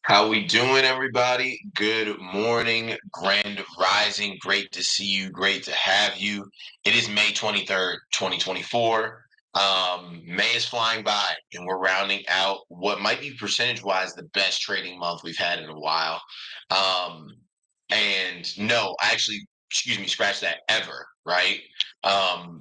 How we doing, everybody? Good morning, grand rising. Great to see you. Great to have you. It is May 23rd, 2024. May is flying by, and we're rounding out what might be percentage-wise the best trading month we've had in a while. Um, and no, actually, excuse me, scratch that, ever, right?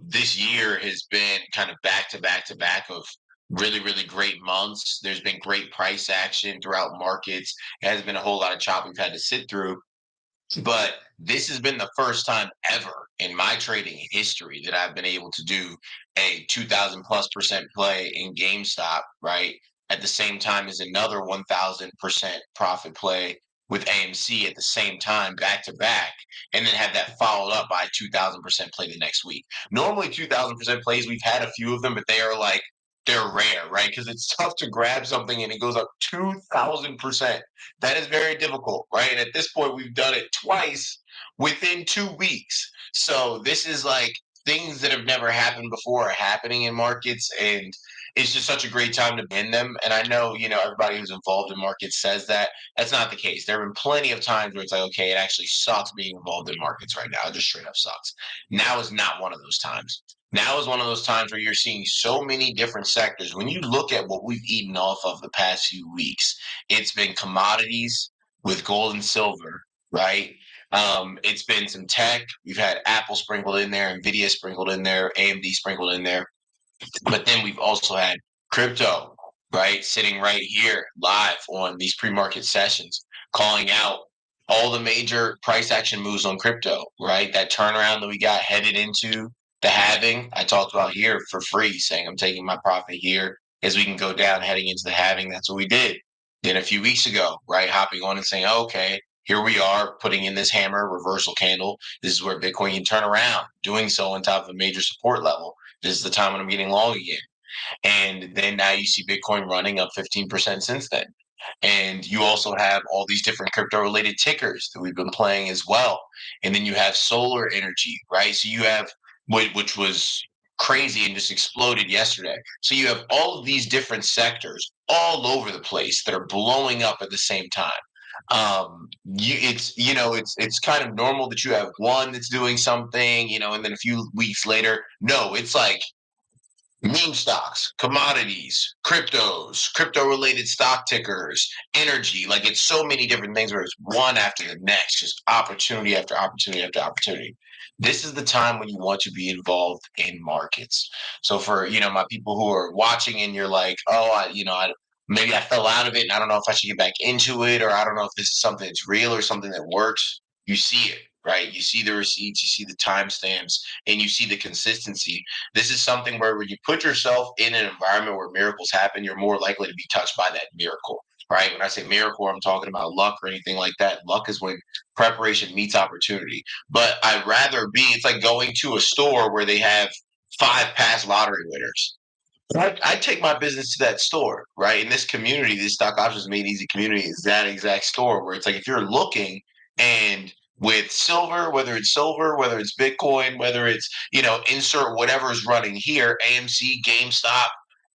This year has been kind of back to back to back of really great months. There's been great price action throughout markets. It has been a whole lot of chop we've had to sit through. But this has been the first time ever in my trading history that I've been able to do a 2000 plus percent play in GameStop, right? At the same time as another 1000% profit play with AMC at the same time, back to back, and then have that followed up by 2000% play the next week. Normally, 2000% plays, we've had a few of them, but they're rare, right? Because it's tough to grab something and it goes up 2000%. That is very difficult, right? And at this point, we've done it twice within 2 weeks. So this is like things that have never happened before are happening in markets, and it's just such a great time to be in them. And I know, everybody who's involved in markets says that. That's not the case. There have been plenty of times where it's like, okay, it actually sucks being involved in markets right now. It just straight up sucks. Now is not one of those times. Now is one of those times where you're seeing so many different sectors. When you look at what we've eaten off of the past few weeks, it's been commodities with gold and silver, right? It's been some tech. We've had Apple sprinkled in there, Nvidia sprinkled in there, AMD sprinkled in there. But then we've also had crypto, right? Sitting right here live on these pre-market sessions, calling out all the major price action moves on crypto, right? That turnaround that we got headed into the halving, I talked about here for free, saying I'm taking my profit here as we can go down heading into the halving. That's what we did. Then a few weeks ago, right, hopping on and saying, oh, okay, here we are putting in this hammer reversal candle. This is where Bitcoin can turn around, doing so on top of a major support level. This is the time when I'm getting long again. And then now you see Bitcoin running up 15% since then. And you also have all these different crypto related tickers that we've been playing as well. And then you have solar energy, right? So you have, which was crazy and just exploded yesterday. So you have all of these different sectors all over the place that are blowing up at the same time. It's kind of normal that you have one that's doing something, and then a few weeks later, no, it's like meme stocks, commodities, cryptos, crypto related stock tickers, energy. Like, it's so many different things where it's one after the next, just opportunity after opportunity after opportunity. This is the time when you want to be involved in markets. So for, my people who are watching and you're like, oh, maybe I fell out of it and I don't know if I should get back into it, or I don't know if this is something that's real or something that works. You see it, right? You see the receipts, you see the timestamps, and you see the consistency. This is something where when you put yourself in an environment where miracles happen, you're more likely to be touched by that miracle, right? When I say miracle, I'm talking about luck or anything like that. Luck is when preparation meets opportunity. But it's like going to a store where they have five past lottery winners. I take my business to that store, right? In this community, this stock options made easy community is that exact store where it's like if you're looking and with silver, whether it's Bitcoin, whether it's, insert whatever is running here, AMC, GameStop,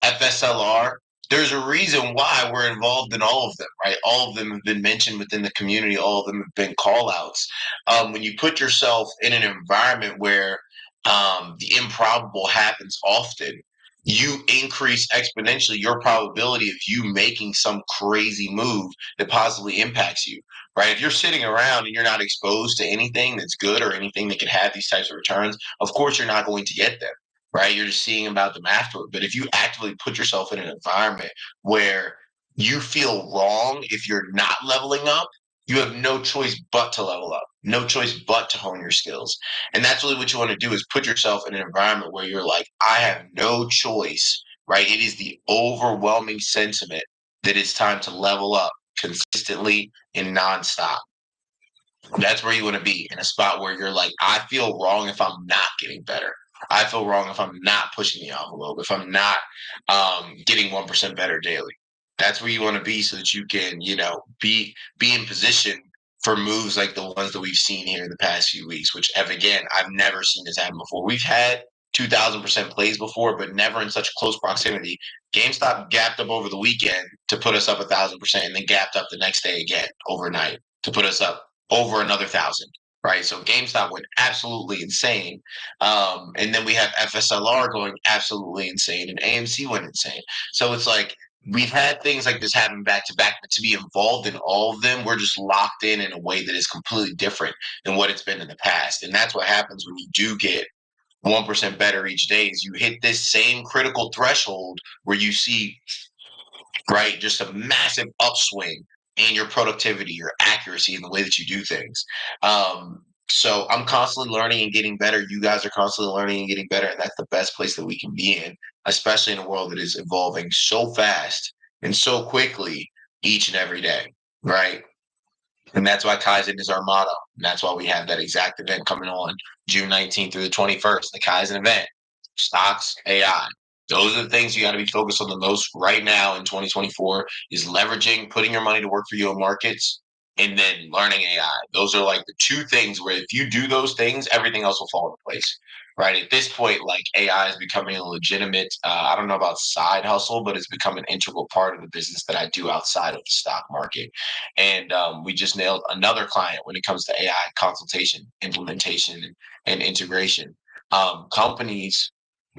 FSLR, there's a reason why we're involved in all of them, right? All of them have been mentioned within the community. All of them have been call outs. When you put yourself in an environment where the improbable happens often, you increase exponentially your probability of you making some crazy move that positively impacts you, right? If you're sitting around and you're not exposed to anything that's good or anything that can have these types of returns, of course you're not going to get them, right? You're just seeing about them afterward. But if you actively put yourself in an environment where you feel wrong if you're not leveling up, you have no choice but to level up, no choice but to hone your skills. And that's really what you want to do, is put yourself in an environment where you're like, I have no choice, right? It is the overwhelming sentiment that it's time to level up consistently and nonstop. That's where you want to be, in a spot where you're like, I feel wrong if I'm not getting better. I feel wrong if I'm not pushing the envelope, if I'm not getting 1% better daily. That's where you want to be, so that you can, be in position for moves like the ones that we've seen here in the past few weeks, which have, again, I've never seen this happen before. We've had 2,000% plays before, but never in such close proximity. GameStop gapped up over the weekend to put us up 1,000%, and then gapped up the next day again overnight to put us up over another 1,000. Right, so GameStop went absolutely insane, and then we have FSLR going absolutely insane, and AMC went insane. So it's like we've had things like this happen back to back, but to be involved in all of them, we're just locked in a way that is completely different than what it's been in the past, and that's what happens when you do get 1% better each day. Is you hit this same critical threshold where you see, right, just a massive upswing in your productivity, your accuracy, and the way that you do things. So I'm constantly learning and getting better. You guys are constantly learning and getting better, and that's the best place that we can be in, especially in a world that is evolving so fast and so quickly each and every day, right? And that's why Kaizen is our motto. And that's why we have that exact event coming on June 19th through the 21st, the Kaizen event, stocks, AI. Those are the things you got to be focused on the most right now in 2024 is leveraging, putting your money to work for you in markets, and then learning AI. Those are like the two things where if you do those things, everything else will fall into place. Right at this point, like AI is becoming a legitimate, I don't know about side hustle, but it's become an integral part of the business that I do outside of the stock market. And we just nailed another client when it comes to AI consultation, implementation, and integration. Companies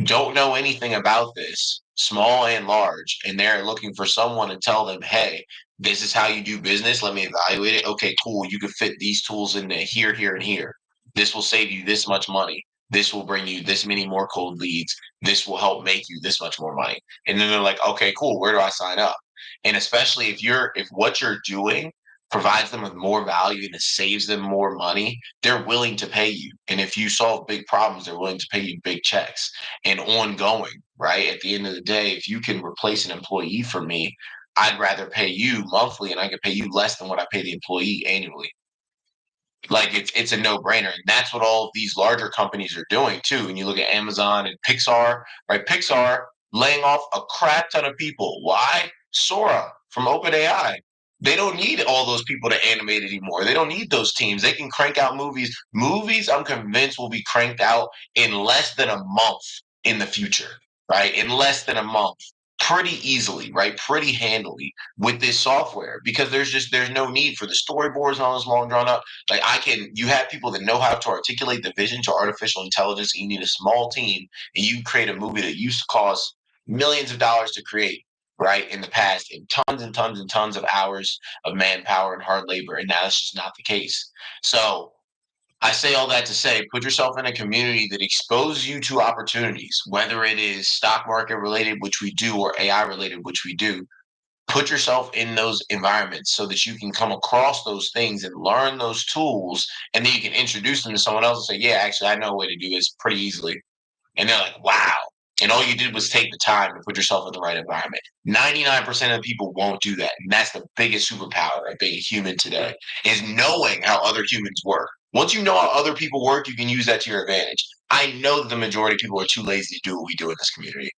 don't know anything about this, small and large, and they're looking for someone to tell them, hey, this is how you do business. Let me evaluate it. Okay, cool. You can fit these tools in there, here, here, and here. This will save you this much money. This will bring you this many more cold leads. This will help make you this much more money. And then they're like, okay, cool. Where do I sign up? And especially if what you're doing provides them with more value and it saves them more money, they're willing to pay you. And if you solve big problems, they're willing to pay you big checks and ongoing, right? At the end of the day, if you can replace an employee for me, I'd rather pay you monthly and I could pay you less than what I pay the employee annually. Like it's a no-brainer. And that's what all of these larger companies are doing too. And you look at Amazon and Pixar, right? Pixar laying off a crap ton of people. Why? Sora from OpenAI. They don't need all those people to animate anymore. They don't need those teams. They can crank out movies. Movies, I'm convinced, will be cranked out in less than a month in the future, right? In less than a month. Pretty easily, right? Pretty handily with this software because there's no need for the storyboards and all this long drawn up. Like you have people that know how to articulate the vision to artificial intelligence. And you need a small team, and you create a movie that used to cost millions of dollars to create, right? In the past, and tons and tons and tons of hours of manpower and hard labor, and now that's just not the case. So I say all that to say, put yourself in a community that exposes you to opportunities, whether it is stock market related, which we do, or AI related, which we do. Put yourself in those environments so that you can come across those things and learn those tools, and then you can introduce them to someone else and say, yeah, actually, I know a way to do this pretty easily. And they're like, wow. And all you did was take the time to put yourself in the right environment. 99% of people won't do that. And that's the biggest superpower of being a human today is knowing how other humans work. Once you know how other people work, you can use that to your advantage. I know that the majority of people are too lazy to do what we do in this community.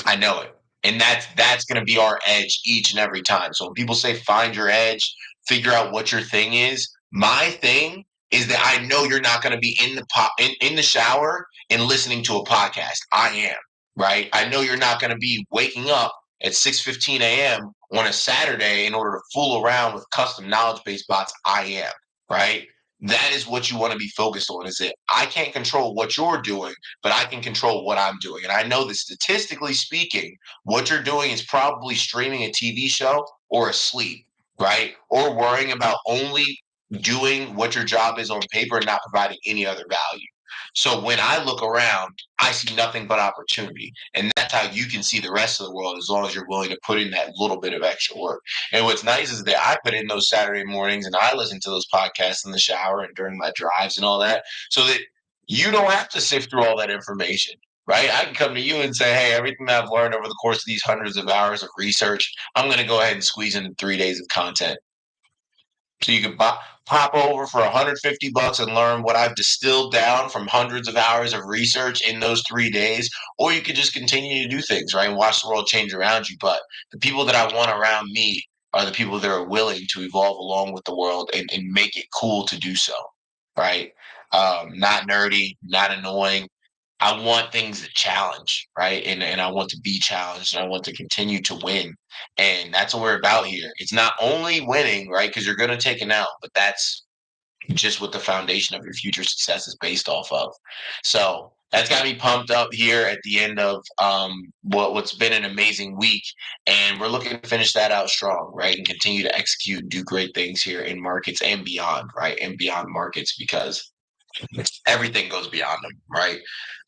I know it. And that's going to be our edge each and every time. So when people say find your edge, figure out what your thing is, my thing is that I know you're not going to be in the shower and listening to a podcast. I am, right? I know you're not going to be waking up at 6:15 a.m. on a Saturday in order to fool around with custom knowledge-based bots. I am, right? That is what you want to be focused on, is that I can't control what you're doing, but I can control what I'm doing. And I know that statistically speaking, what you're doing is probably streaming a TV show or asleep, right? Or worrying about only doing what your job is on paper and not providing any other value. So when I look around, I see nothing but opportunity. And that's how you can see the rest of the world as long as you're willing to put in that little bit of extra work. And what's nice is that I put in those Saturday mornings and I listen to those podcasts in the shower and during my drives and all that so that you don't have to sift through all that information. Right? I can come to you and say, hey, everything that I've learned over the course of these hundreds of hours of research, I'm going to go ahead and squeeze into 3 days of content. So you can pop over for $150 and learn what I've distilled down from hundreds of hours of research in those 3 days, or you could just continue to do things, right, and watch the world change around you. But the people that I want around me are the people that are willing to evolve along with the world and make it cool to do so, right? Not nerdy, not annoying, I want things to challenge, right? And I want to be challenged and I want to continue to win. And that's what we're about here. It's not only winning, right? Because you're gonna take an L, but that's just what the foundation of your future success is based off of. So that's got me pumped up here at the end of what's been an amazing week, and we're looking to finish that out strong, right, and continue to execute and do great things here in markets and beyond, right, and beyond markets because everything goes beyond them, right?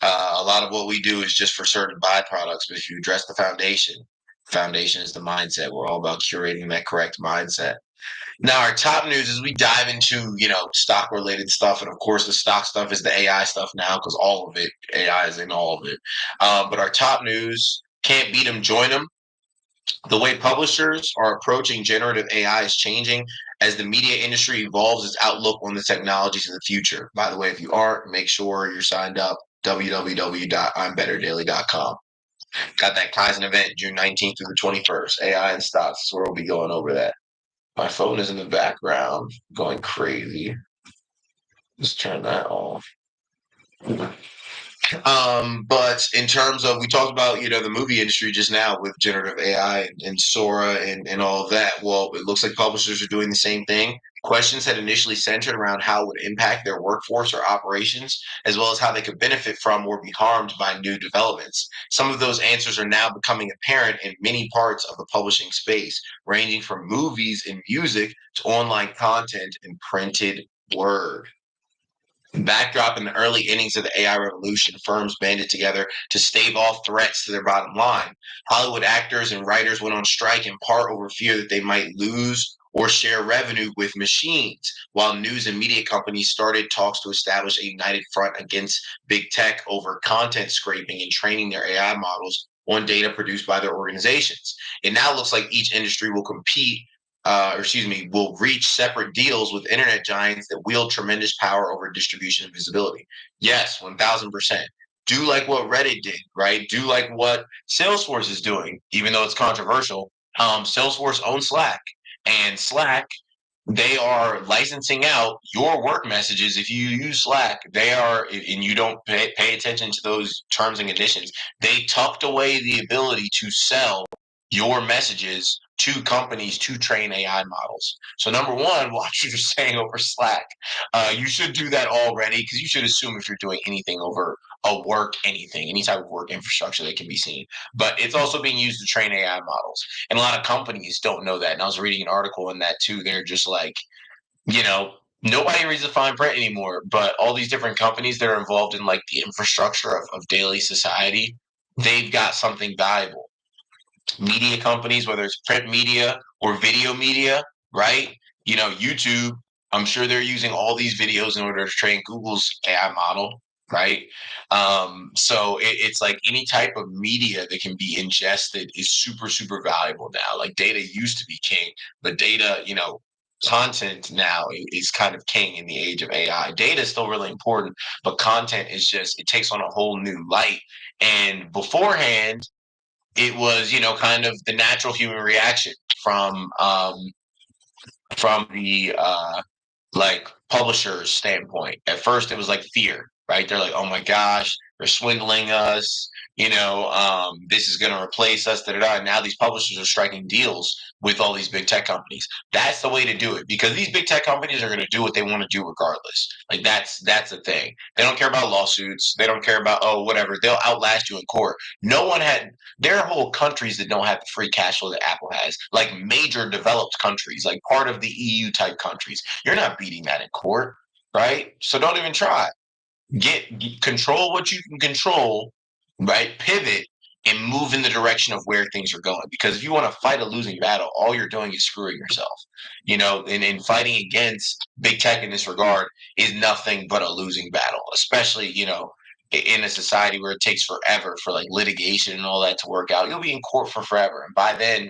A lot of what we do is just for certain byproducts, but if you address the foundation is the mindset. We're all about curating that correct mindset. Now, our top news as we dive into, stock related stuff. And of course, the stock stuff is the AI stuff now because all of it, AI is in all of it. But our top news, can't beat them, join them. The way publishers are approaching generative AI is changing as the media industry evolves its outlook on the technologies of the future. By the way, if you aren't, make sure you're signed up. www.imbetterdaily.com. Got that Kaizen event June 19th through the 21st. AI and stocks. That's where we'll be going over that. My phone is in the background going crazy. Just turn that off. But in terms of, we talked about, the movie industry just now with generative AI and Sora and all of that. Well, it looks like publishers are doing the same thing. Questions had initially centered around how it would impact their workforce or operations, as well as how they could benefit from or be harmed by new developments. Some of those answers are now becoming apparent in many parts of the publishing space, ranging from movies and music to online content and printed word. Backdrop in the early innings of the AI revolution, firms banded together to stave off threats to their bottom line. Hollywood actors and writers went on strike in part over fear that they might lose or share revenue with machines, while news and media companies started talks to establish a united front against big tech over content scraping and training their AI models on data produced by their organizations. It now looks like each industry will compete will reach separate deals with internet giants that wield tremendous power over distribution and visibility. Yes, 1000%. Do like what Reddit did, right? Do like what Salesforce is doing, even though it's controversial. Salesforce owns Slack, and Slack, they are licensing out your work messages. If you use Slack, they are, and you don't pay attention to those terms and conditions, they tucked away the ability to sell your messages to companies to train AI models. So number one, watch what you're saying over Slack. You should do that already because you should assume if you're doing anything over anything, any type of work infrastructure that can be seen. But it's also being used to train AI models. And a lot of companies don't know that. And I was reading an article on that too. They're just like, nobody reads the fine print anymore, but all these different companies that are involved in like the infrastructure of daily society, they've got something valuable. Media companies, whether it's print media or video media, right? YouTube, I'm sure they're using all these videos in order to train Google's AI model, right? So it's like any type of media that can be ingested is super, super valuable now. Like data used to be king, but data, content now is kind of king in the age of AI. Data is still really important, but content is just, it takes on a whole new light. And beforehand, it was, kind of the natural human reaction from the like publisher's standpoint. At first, it was like fear, right? They're like, "Oh my gosh, they're swindling us. This is going to replace us." Da, da, da. And now these publishers are striking deals with all these big tech companies. That's the way to do it because these big tech companies are going to do what they want to do regardless. Like that's the thing. They don't care about lawsuits. They don't care about whatever. They'll outlast you in court. No one had. There are whole countries that don't have the free cash flow that Apple has, like major developed countries, like part of the EU type countries. You're not beating that in court, right? So don't even try. Control what you can control, right? Pivot and move in the direction of where things are going. Because if you want to fight a losing battle, all you're doing is screwing yourself. And fighting against big tech in this regard is nothing but a losing battle, especially, in a society where it takes forever for like litigation and all that to work out. You'll be in court for forever. And by then,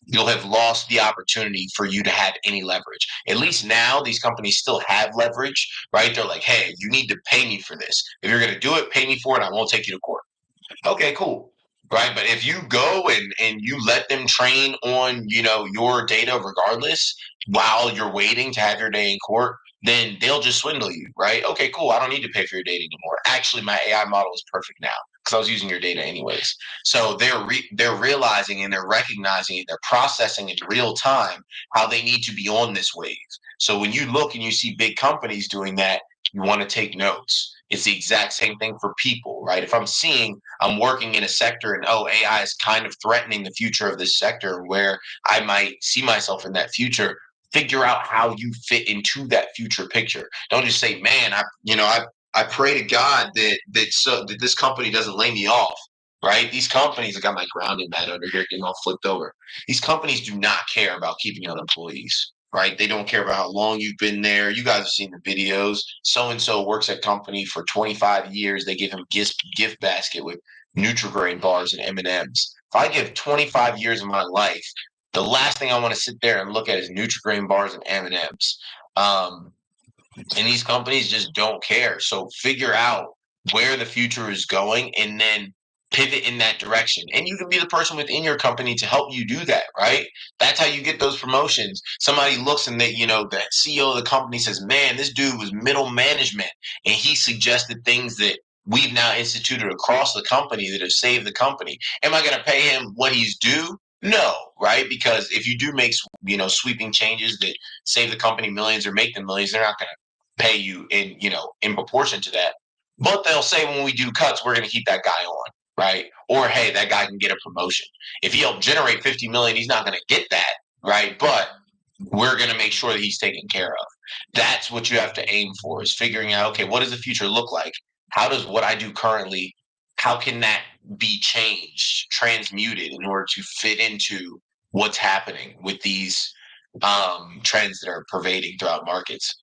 you'll have lost the opportunity for you to have any leverage. At least now, these companies still have leverage, right? They're like, hey, you need to pay me for this. If you're going to do it, pay me for it. I won't take you to court. Okay, cool. Right. But if you go and you let them train on, your data regardless while you're waiting to have your day in court, then they'll just swindle you, right? Okay, cool. I don't need to pay for your data anymore. Actually, my AI model is perfect now because I was using your data anyways. So they're realizing and they're recognizing it. They're processing in real time how they need to be on this wave. So when you look and you see big companies doing that, you want to take notes. It's the exact same thing for people, right? If I'm working in a sector and AI is kind of threatening the future of this sector where I might see myself in that future, figure out how you fit into that future picture. Don't just say, man, I pray to God that this company doesn't lay me off. Right? These companies, I got my grounding mat under here getting all flipped over. These companies do not care about keeping on employees, right? They don't care about how long you've been there. You guys have seen the videos. So and so works at company for 25 years. They give him gift basket with Nutri-Grain bars and M&Ms. If I give 25 years of my life, the last thing I want to sit there and look at is Nutri-Grain bars and M&Ms. And these companies just don't care. So figure out where the future is going and then pivot in that direction. And you can be the person within your company to help you do that, right? That's how you get those promotions. Somebody looks and the CEO of the company says, man, this dude was middle management and he suggested things that we've now instituted across the company that have saved the company. Am I going to pay him what he's due? No, right? Because if you do make sweeping changes that save the company millions or make them millions, they're not going to pay you in proportion to that. But they'll say when we do cuts, we're going to keep that guy on, right? Or hey, that guy can get a promotion. If he helped generate 50 million, he's not going to get that, right? But we're going to make sure that he's taken care of. That's what you have to aim for, is figuring out, okay, what does the future look like? How does what I do currently, how can that be changed, transmuted in order to fit into what's happening with these trends that are pervading throughout markets?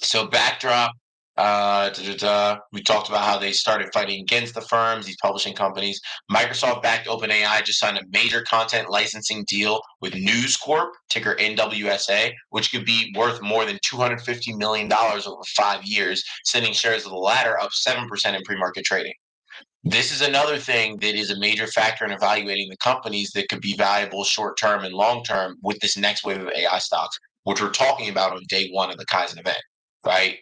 So backdrop, we talked about how they started fighting against the firms, these publishing companies. Microsoft backed OpenAI just signed a major content licensing deal with News Corp, ticker NWSA, which could be worth more than $250 million over 5 years, sending shares of the latter up 7% in pre-market trading. This is another thing that is a major factor in evaluating the companies that could be valuable short term and long term with this next wave of AI stocks, which we're talking about on day one of the Kaizen event, right?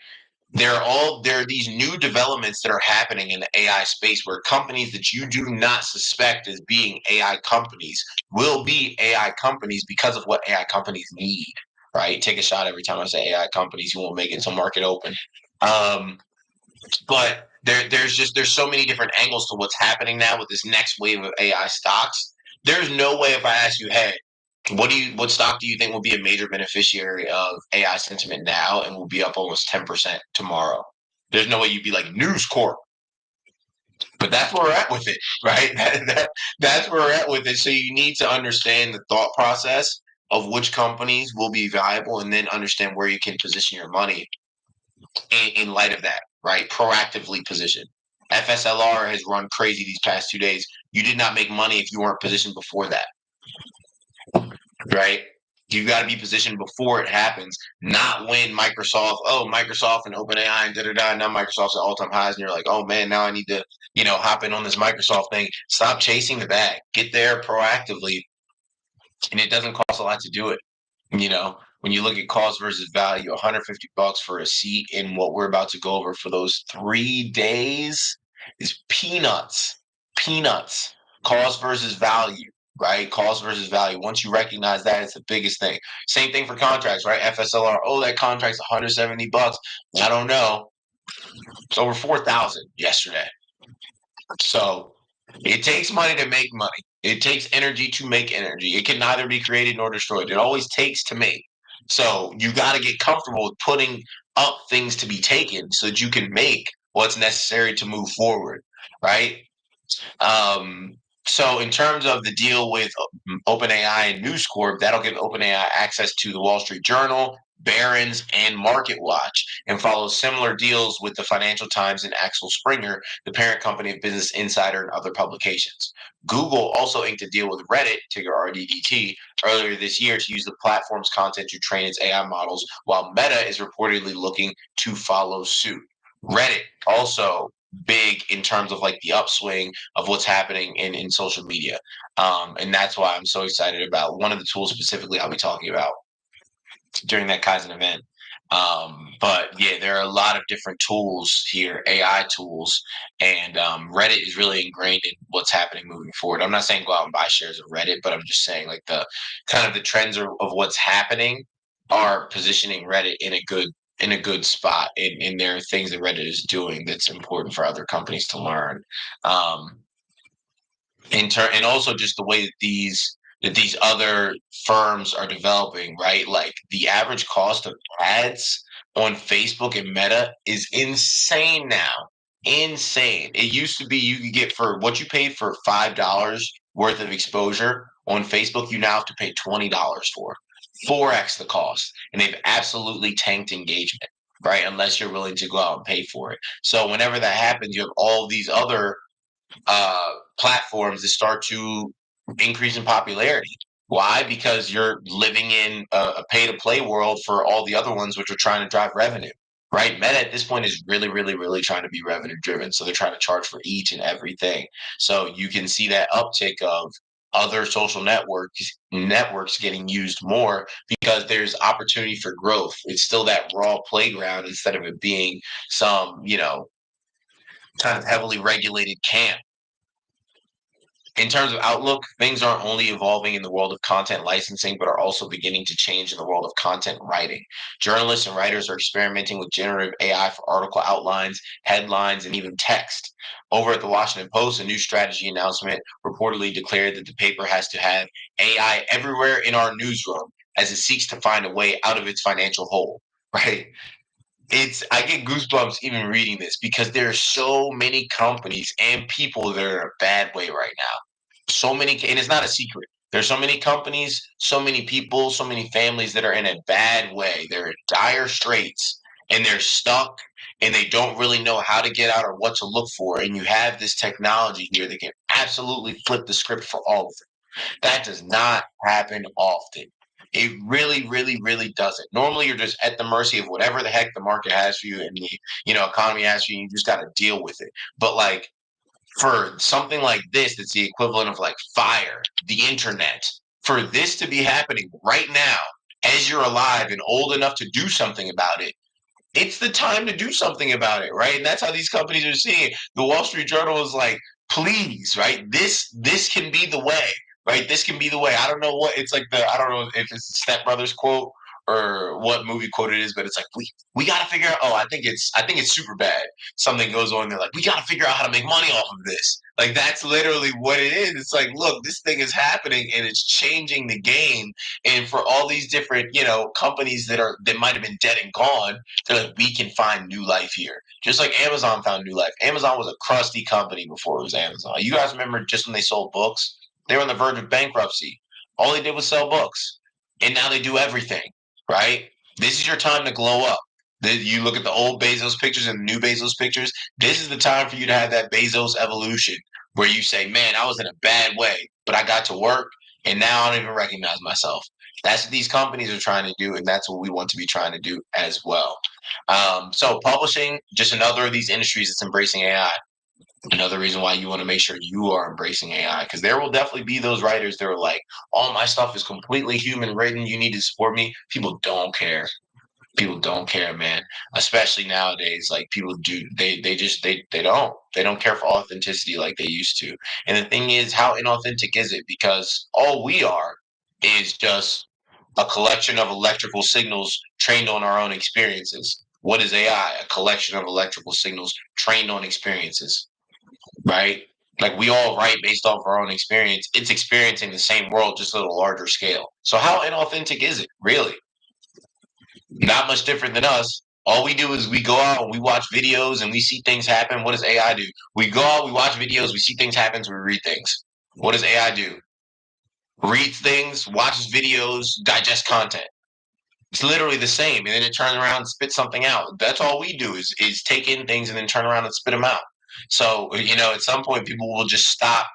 There are these new developments that are happening in the AI space where companies that you do not suspect as being AI companies will be AI companies because of what AI companies need, right? Take a shot every time I say AI companies, you won't make it until market open. But there's so many different angles to what's happening now with this next wave of AI stocks. There's no way if I ask you, hey, what stock do you think will be a major beneficiary of AI sentiment now and will be up almost 10% tomorrow? There's no way you'd be like News Corp. But that's where we're at with it, right? That's where we're at with it. So you need to understand the thought process of which companies will be valuable and then understand where you can position your money in light of that, right? Proactively position. FSLR has run crazy these past 2 days. You did not make money if you weren't positioned before that, right? You got to be positioned before it happens, not when Microsoft and OpenAI and da-da-da, now Microsoft's at all-time highs, and you're like, oh man, now I need to, hop in on this Microsoft thing. Stop chasing the bag. Get there proactively, and it doesn't cost a lot to do it. When you look at cost versus value, $150 for a seat in what we're about to go over for those 3 days is peanuts. Peanuts. Cost versus value, right? Cost versus value. Once you recognize that, it's the biggest thing. Same thing for contracts, right? FSLR. Oh, that contract's $170. I don't know. It's over 4,000 yesterday. So it takes money to make money. It takes energy to make energy. It can neither be created nor destroyed. It always takes to make. So you got to get comfortable with putting up things to be taken so that you can make what's necessary to move forward, right? So in terms of the deal with OpenAI and News Corp, that'll give OpenAI access to the Wall Street Journal, Barron's, and Market Watch, and follows similar deals with the Financial Times and Axel Springer, the parent company of Business Insider and other publications. Google also inked a deal with Reddit, ticker RDDT, earlier this year to use the platform's content to train its AI models, while Meta is reportedly looking to follow suit. Reddit also big in terms of like the upswing of what's happening in social media. And that's why I'm so excited about one of the tools specifically I'll be talking about during that Kaizen event. But yeah, there are a lot of different tools here, AI tools, and Reddit is really ingrained in what's happening moving forward. I'm not saying go out and buy shares of Reddit, but I'm just saying like the kind of the trends of what's happening are positioning Reddit in a good spot, and there are things that Reddit is doing that's important for other companies to learn. Um, and also just the way that these other firms are developing, right? Like the average cost of ads on Facebook and Meta is insane now. Insane. It used to be you could get for what you paid for $5 worth of exposure on Facebook, you now have to pay $20 for. 4x the cost. And they've absolutely tanked engagement, right? Unless you're willing to go out and pay for it. So whenever that happens, you have all these other platforms that start to increase in popularity. Why? Because you're living in a pay to play world for all the other ones, which are trying to drive revenue, right? Meta at this point is really, really, really trying to be revenue driven. So they're trying to charge for each and everything. So you can see that uptick of other social networks getting used more because there's opportunity for growth. It's still that raw playground instead of it being some, kind of heavily regulated camp. In terms of outlook, things aren't only evolving in the world of content licensing, but are also beginning to change in the world of content writing. Journalists and writers are experimenting with generative AI for article outlines, headlines, and even text. Over at the Washington Post, a new strategy announcement reportedly declared that the paper has to have AI everywhere in our newsroom as it seeks to find a way out of its financial hole, right? I get goosebumps even reading this because there are so many companies and people that are in a bad way right now. So many, and it's not a secret. There's so many companies, so many people, so many families that are in a bad way. They're in dire straits and they're stuck and they don't really know how to get out or what to look for. And you have this technology here that can absolutely flip the script for all of them. That does not happen often. It really, really, really doesn't. Normally, you're just at the mercy of whatever the heck the market has for you and the economy has for you. You just got to deal with it. But like for something like this, that's the equivalent of like fire, the internet, for this to be happening right now as you're alive and old enough to do something about it, it's the time to do something about it, right? And that's how these companies are seeing it. The Wall Street Journal is like, please, right? This can be the way, right? This can be the way. I don't know what it's like I don't know if it's the Step Brothers quote or what movie quote it is, but it's like we got to figure out. Oh, I think it's super bad. Something goes on. They're like, we got to figure out how to make money off of this. Like that's literally what it is. It's like, look, this thing is happening and it's changing the game. And for all these different, companies that might have been dead and gone, they're like, we can find new life here. Just like Amazon found new life. Amazon was a crusty company before it was Amazon. You guys remember just when they sold books? They were on the verge of bankruptcy. All they did was sell books. And now they do everything, right? This is your time to glow up. You look at the old Bezos pictures and the new Bezos pictures. This is the time for you to have that Bezos evolution where you say, man, I was in a bad way, but I got to work and now I don't even recognize myself. That's what these companies are trying to do, and that's what we want to be trying to do as well. So publishing, just another of these industries that's embracing AI. Another reason why you want to make sure you are embracing AI, because there will definitely be those writers that are like, all my stuff is completely human written. You need to support me. People don't care. People don't care, man. Especially nowadays, like people do, they don't care for authenticity like they used to. And the thing is, how inauthentic is it? Because all we are is just a collection of electrical signals trained on our own experiences. What is AI? A collection of electrical signals trained on experiences, right? Like we all write based off our own experience. It's experiencing the same world, just at a larger scale. So how inauthentic is it, really? Not much different than us. All we do is we go out and we watch videos and we see things happen. What does AI do? We go out, we watch videos, we see things happen, so we read things. What does AI do? Reads things, watches videos, digest content. It's literally the same. And then it turns around and spits something out. That's all we do is take in things and then turn around and spit them out. So, at some point people will just stop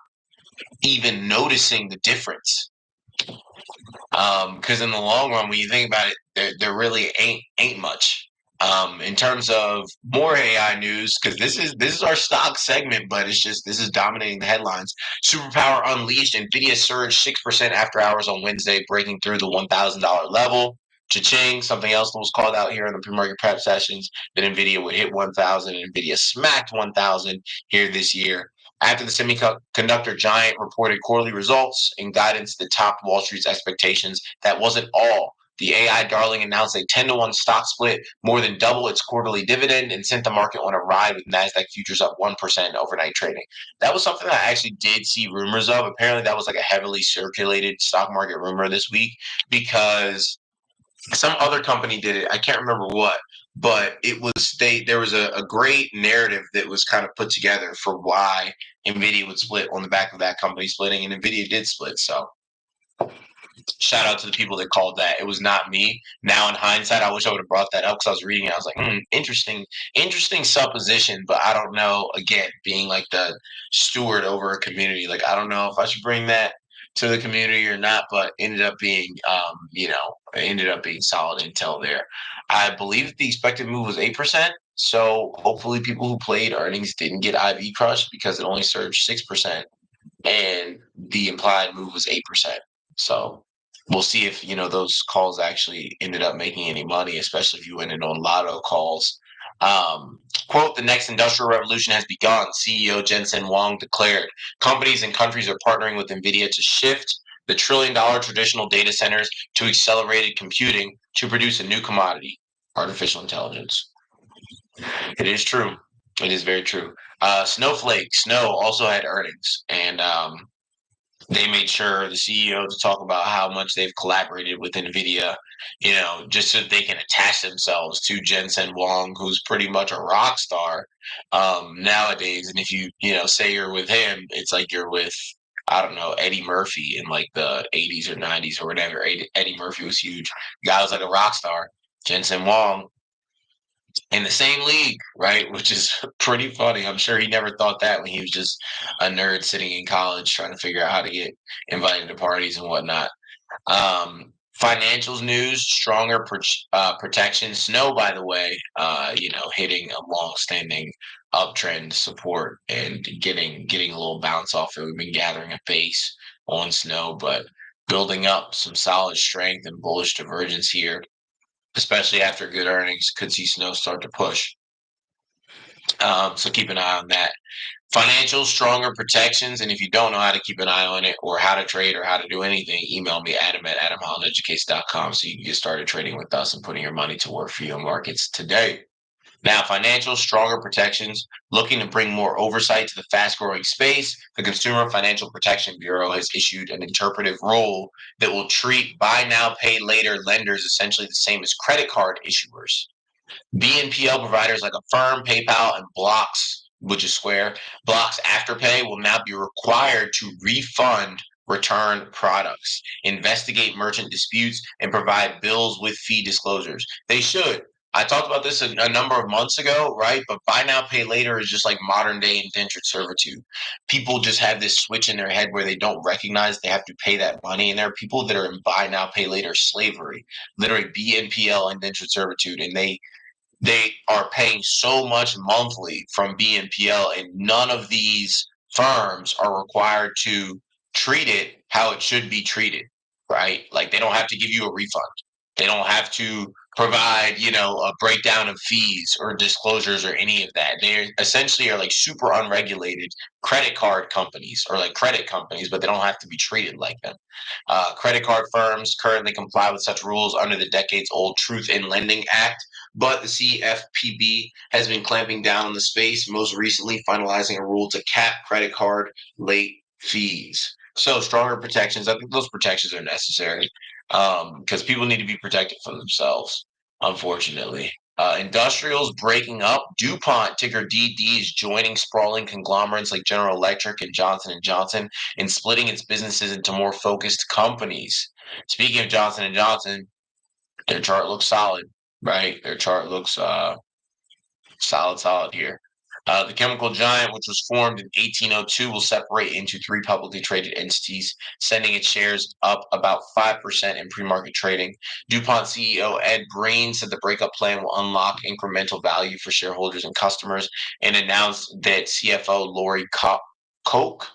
even noticing the difference. Because in the long run, when you think about it, there really ain't much. In terms of more AI news, because this is our stock segment, but this is dominating the headlines. Superpower unleashed. Nvidia surged 6% after hours on Wednesday, breaking through the $1,000 level. Cha-ching, something else that was called out here in the pre-market prep sessions, that NVIDIA would hit 1,000, and NVIDIA smacked 1,000 here this year. After the semiconductor giant reported quarterly results and guidance that topped Wall Street's expectations, that wasn't all. The AI darling announced a 10-to-1 stock split, more than double its quarterly dividend, and sent the market on a ride with NASDAQ futures up 1% overnight trading. That was something that I actually did see rumors of. Apparently, that was like a heavily circulated stock market rumor this week because some other company did it. I can't remember what, but it was there was a great narrative that was kind of put together for why NVIDIA would split on the back of that company splitting, and NVIDIA did split. So shout out to the people that called that. It was not me. Now in hindsight, I wish I would have brought that up because I was reading it. I was like, interesting supposition, but I don't know. Again, being like the steward over a community, like I don't know if I should bring that to the community or not. But ended up being, ended up being solid intel there. I believe that the expected move was 8%. So hopefully, people who played earnings didn't get IV crushed because it only surged 6%, and the implied move was 8%. So we'll see if those calls actually ended up making any money, especially if you went in on lotto calls. Quote, the next industrial revolution has begun, CEO Jensen Huang declared. Companies and countries are partnering with NVIDIA to shift the trillion-dollar traditional data centers to accelerated computing to produce a new commodity, artificial intelligence. It is true. It is very true. Snow also had earnings, and they made sure the CEO to talk about how much they've collaborated with NVIDIA, just so they can attach themselves to Jensen Huang, who's pretty much a rock star nowadays. And if you say you're with him, it's like you're with, I don't know, Eddie Murphy in like the 80s or 90s or whatever. Eddie Murphy was huge. The guy was like a rock star. Jensen Huang in the same league, right? Which is pretty funny. I'm sure he never thought that when he was just a nerd sitting in college trying to figure out how to get invited to parties and whatnot. Financials news, stronger protection. Snow, by the way, hitting a long-standing uptrend support and getting a little bounce off it. We've been gathering a base on Snow, but building up some solid strength and bullish divergence here, especially after good earnings. Could see Snow start to push. So keep an eye on that. Financial stronger protections. And if you don't know how to keep an eye on it or how to trade or how to do anything, email me, adam@adamhollandeducates.com, so you can get started trading with us and putting your money to work for you in markets today. Now, financial stronger protections, looking to bring more oversight to the fast-growing space. The Consumer Financial Protection Bureau has issued an interpretive rule that will treat buy now, pay later lenders essentially the same as credit card issuers. BNPL providers like Affirm, PayPal, and Blocks, which is Square, Blocks Afterpay will now be required to refund return products, investigate merchant disputes, and provide bills with fee disclosures. They should. I talked about this a number of months ago, right? But buy now, pay later is just like modern day indentured servitude. People just have this switch in their head where they don't recognize they have to pay that money. And there are people that are in buy now, pay later slavery, literally BNPL indentured servitude, and they are paying so much monthly from BNPL, and none of these firms are required to treat it how it should be treated, right? Like they don't have to give you a refund. They don't have to provide, a breakdown of fees or disclosures or any of that. They essentially are like super unregulated credit card companies or like credit companies, but they don't have to be treated like them. Credit card firms currently comply with such rules under the decades-old Truth in Lending Act, but the CFPB has been clamping down on the space, most recently finalizing a rule to cap credit card late fees. So stronger protections. I think those protections are necessary because people need to be protected from themselves, unfortunately. Industrials breaking up. DuPont, ticker DD, is joining sprawling conglomerates like General Electric and Johnson & Johnson and splitting its businesses into more focused companies. Speaking of Johnson & Johnson, their chart looks solid, right? Their chart looks solid here. The chemical giant, which was formed in 1802, will separate into three publicly traded entities, sending its shares up about 5% in pre-market trading. DuPont CEO Ed Breen said the breakup plan will unlock incremental value for shareholders and customers, and announced that CFO Lori Koch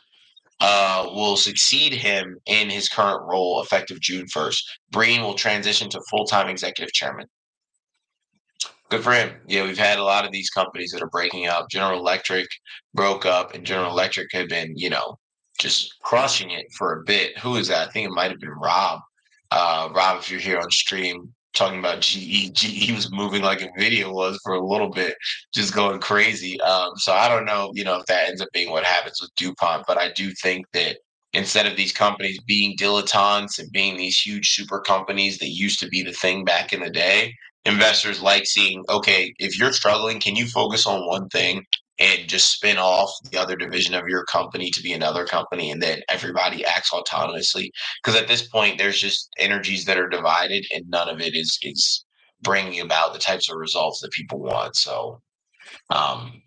will succeed him in his current role effective June 1st. Breen will transition to full-time executive chairman. Good for him. Yeah, we've had a lot of these companies that are breaking up. General Electric broke up, and General Electric had been, just crushing it for a bit. Who is that? I think it might have been Rob. Rob, if you're here on stream talking about GE, GE was moving like Nvidia was for a little bit, just going crazy. So I don't know, if that ends up being what happens with DuPont, but I do think that instead of these companies being dilettantes and being these huge super companies that used to be the thing back in the day, investors like seeing, okay, if you're struggling, can you focus on one thing and just spin off the other division of your company to be another company, and then everybody acts autonomously? Because at this point, there's just energies that are divided, and none of it is bringing about the types of results that people want. So,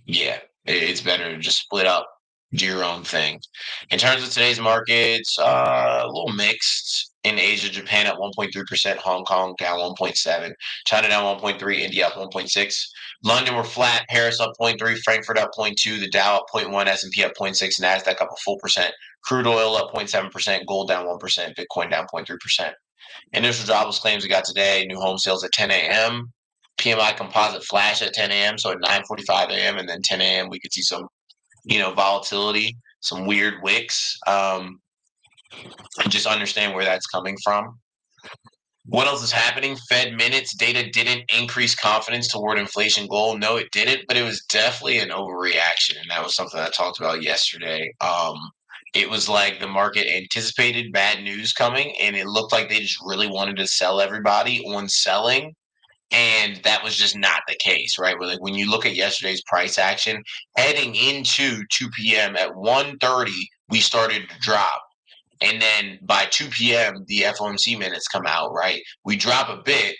yeah, it's better to just split up, do your own thing. In terms of today's markets, a little mixed. In Asia, Japan at 1.3%, Hong Kong down 1.7, China down 1.3, India up 1.6. London were flat, Paris up 0.3, Frankfurt up 0.2, the Dow up 0.1, S&P up 0.6, Nasdaq up a full percent, crude oil up 0.7%, gold down 1%, Bitcoin down 0.3%. Initial jobless claims we got today, new home sales at 10 a.m. PMI composite flash at 10 a.m. So at 9:45 a.m. and then 10 a.m. we could see some, volatility, some weird wicks. Just understand where that's coming from. What else is happening? Fed minutes data didn't increase confidence toward inflation goal. No, it didn't, but it was definitely an overreaction, and that was something I talked about yesterday. It was like the market anticipated bad news coming, and it looked like they just really wanted to sell everybody on selling, and that was just not the case, right? Where, like, when you look at yesterday's price action, heading into 2 p.m. at 1:30, we started to drop. And then by 2 p.m., the FOMC minutes come out, right? We drop a bit,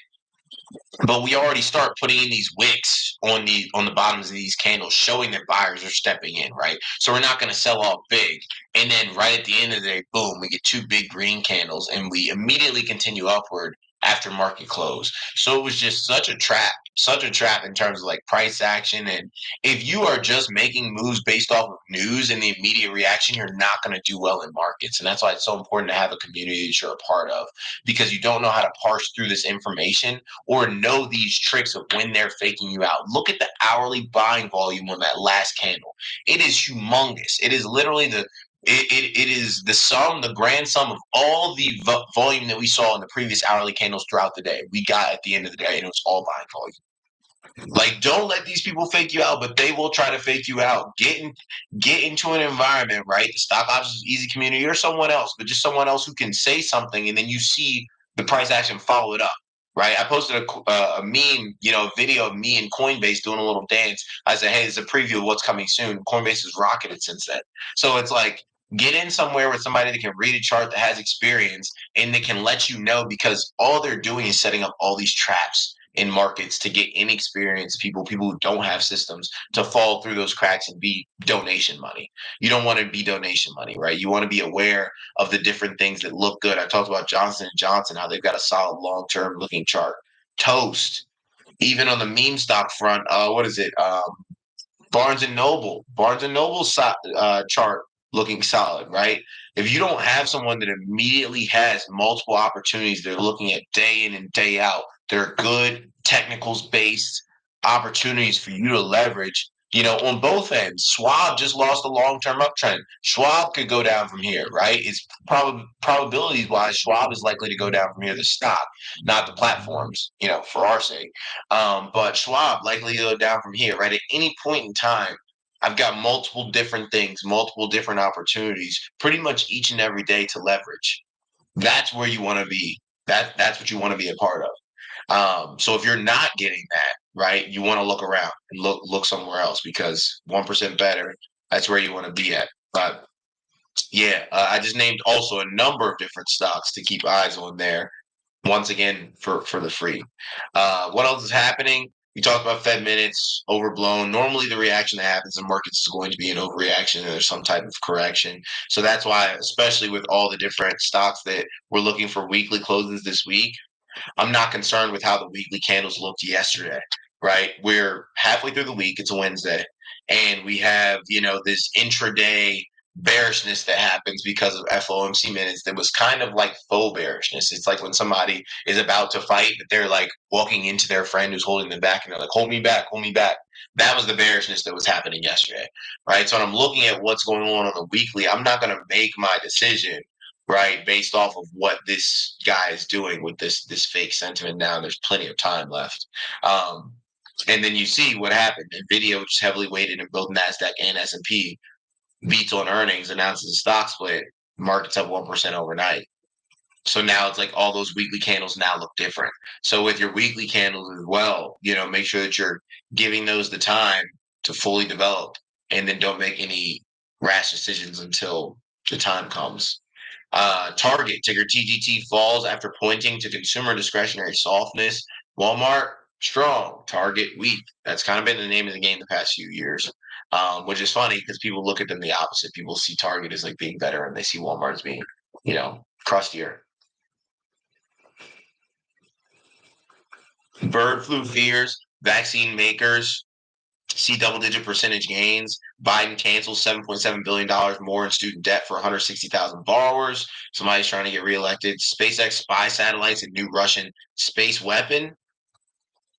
but we already start putting in these wicks on the bottoms of these candles, showing that buyers are stepping in, right? So we're not going to sell off big, and then right at the end of the day, boom, we get two big green candles, and we immediately continue upward after market close. So it was just such a trap in terms of like price action. And if you are just making moves based off of news and the immediate reaction, you're not going to do well in markets. And that's why it's so important to have a community that you're a part of, because you don't know how to parse through this information or know these tricks of when they're faking you out. Look at the hourly buying volume on that last candle. It is humongous. It is literally it is the grand sum of all the volume that we saw in the previous hourly candles throughout the day. We got at the end of the day, and it was all buying volume. Like, don't let these people fake you out, but they will try to fake you out. Get into an environment, right? The stock options easy community or someone else, but just someone else who can say something, and then you see the price action follow it up. Right, I posted a meme, a video of me and Coinbase doing a little dance. I said, "Hey, it's a preview of what's coming soon." Coinbase has rocketed since then, so it's like, get in somewhere with somebody that can read a chart, that has experience, and that can let you know, because all they're doing is setting up all these traps in markets to get inexperienced people who don't have systems, to fall through those cracks and be donation money. You don't want to be donation money, right? You want to be aware of the different things that look good. I talked about Johnson & Johnson, how they've got a solid long-term looking chart. Toast, even on the meme stock front, what is it? Barnes and Noble. Barnes and Noble's chart looking solid, right? If you don't have someone that immediately has multiple opportunities, they're looking at day in and day out, they're good technicals based opportunities for you to leverage. On both ends. Schwab just lost a long-term uptrend. Schwab could go down from here, right? It's probabilities wise, Schwab is likely to go down from here. The stock, not the platforms, for our sake. But Schwab likely to go down from here, right? At any point in time, I've got multiple different things, multiple different opportunities, pretty much each and every day to leverage. That's where you want to be. That's what you want to be a part of. So if you're not getting that, right, you want to look around and look somewhere else, because 1% better, that's where you want to be at. But yeah, I just named also a number of different stocks to keep eyes on there. Once again, for the free. What else is happening? We talked about Fed minutes, overblown. Normally, the reaction that happens in markets is going to be an overreaction, and there's some type of correction. So that's why, especially with all the different stocks that we're looking for weekly closes this week, I'm not concerned with how the weekly candles looked yesterday, right? We're halfway through the week. It's a Wednesday, and we have, this intraday bearishness that happens because of FOMC minutes that was kind of like faux bearishness. It's like when somebody is about to fight, but they're like walking into their friend who's holding them back and they're like, hold me back, hold me back. That was the bearishness that was happening yesterday, right? So when I'm looking at what's going on the weekly, I'm not going to make my decision, right, based off of what this guy is doing with this fake sentiment now. There's plenty of time left. Um, and then you see what happened. NVIDIA, which is heavily weighted in both NASDAQ and S&P, beats on earnings, announces a stock split, markets up 1% overnight. So now it's like all those weekly candles now look different. So with your weekly candles as well, make sure that you're giving those the time to fully develop, and then don't make any rash decisions until the time comes. Target, ticker TGT, falls after pointing to consumer discretionary softness. Walmart, strong. Target, weak. That's kind of been the name of the game the past few years, which is funny because people look at them the opposite. People see Target as like being better, and they see Walmart as being, crustier. Bird flu fears, vaccine makers see double-digit percentage gains. Biden cancels $7.7 billion more in student debt for 160,000 borrowers. Somebody's trying to get reelected. SpaceX spy satellites and new Russian space weapon.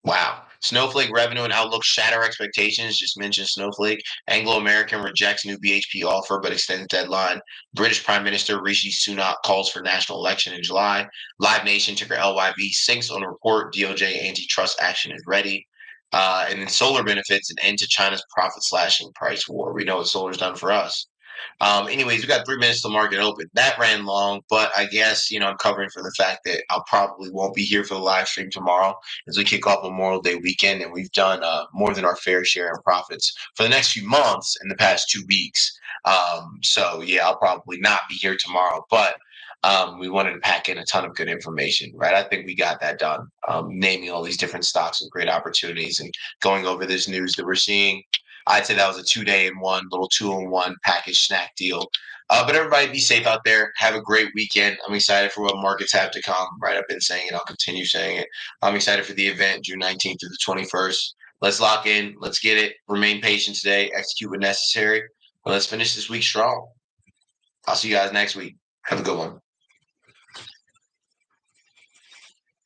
Wow. Snowflake revenue and outlook shatter expectations. Just mentioned Snowflake. Anglo American rejects new BHP offer but extends deadline. British Prime Minister Rishi Sunak calls for national election in July. Live Nation, ticker LYV, sinks on a report. DOJ antitrust action is ready. And then solar benefits, an end to China's profit slashing price war. We know what solar's done for us. Anyways, we got 3 minutes to market open. That ran long, but I guess, I'm covering for the fact that I probably won't be here for the live stream tomorrow as we kick off Memorial Day weekend. And we've done more than our fair share in profits for the next few months in the past 2 weeks. So, yeah, I'll probably not be here tomorrow, but we wanted to pack in a ton of good information, right? I think we got that done, naming all these different stocks and great opportunities and going over this news that we're seeing. I'd say that was a 2-day in one, little 2-in-1 package snack deal. But everybody be safe out there. Have a great weekend. I'm excited for what markets have to come, right? I've been saying it. I'll continue saying it. I'm excited for the event, June 19th through the 21st. Let's lock in. Let's get it. Remain patient today. Execute when necessary. But let's finish this week strong. I'll see you guys next week. Have a good one.